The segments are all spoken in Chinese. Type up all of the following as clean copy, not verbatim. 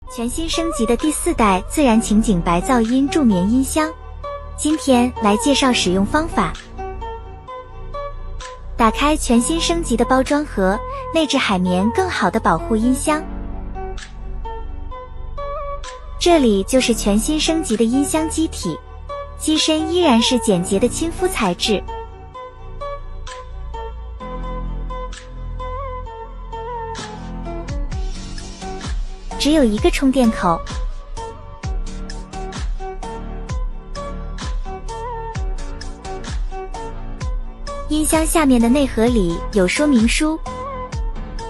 全新升级的第4代自然情景白噪音助眠音箱。今天来介绍使用方法。打开全新升级的包装盒，内置海绵更好的保护音箱。这里就是全新升级的音箱机体，机身依然是简洁的亲肤材质。只有一个充电口。音箱下面的内盒里有说明书、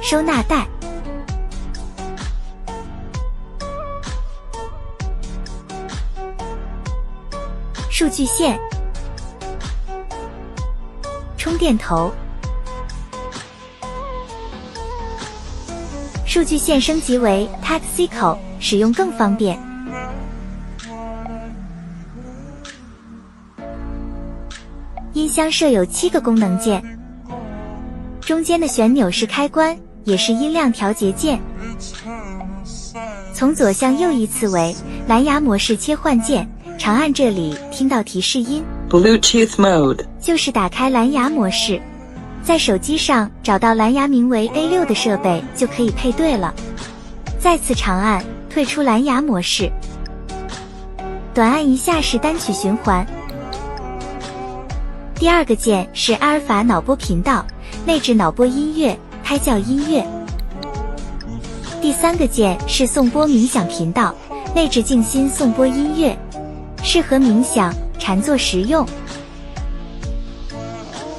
收纳袋、数据线、充电头。数据线升级为 Type-C 口，使用更方便。音箱设有7个功能键，中间的旋钮是开关，也是音量调节键。从左向右依次为蓝牙模式切换键，长按这里听到提示音 Bluetooth Mode， 就是打开蓝牙模式。在手机上找到蓝牙名为 A6 的设备就可以配对了。再次长按退出蓝牙模式，短按一下是单曲循环。第2个键是阿尔法脑波频道，内置脑波音乐、胎教音乐。第3个键是颂钵冥想频道，内置静心颂钵音乐，适合冥想、禅坐时用。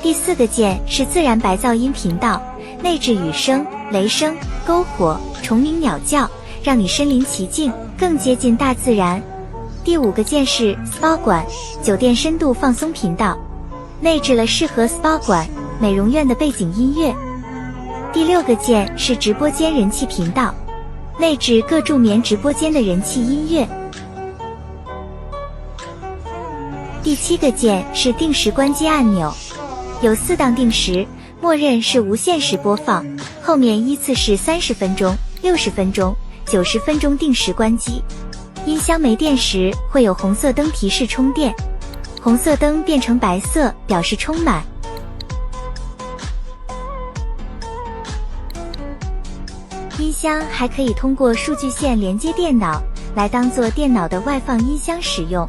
第4个键是自然白噪音频道，内置雨声、雷声、篝火、虫鸣鸟叫，让你身临其境，更接近大自然。第5个键是 SPA 馆，酒店深度放松频道，内置了适合 SPA 馆、美容院的背景音乐。第6个键是直播间人气频道，内置各助眠直播间的人气音乐。第7个键是定时关机按钮，有4档定时，默认是无限时播放，后面依次是30分钟、60分钟、90分钟定时关机。音箱没电时会有红色灯提示充电，红色灯变成白色表示充满。音箱还可以通过数据线连接电脑，来当做电脑的外放音箱使用。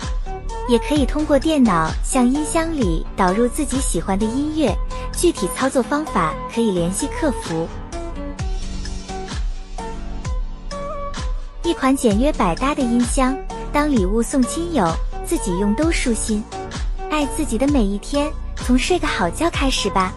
也可以通过电脑向音箱里导入自己喜欢的音乐，具体操作方法可以联系客服。一款简约百搭的音箱，当礼物送亲友，自己用都舒心。爱自己的每一天，从睡个好觉开始吧。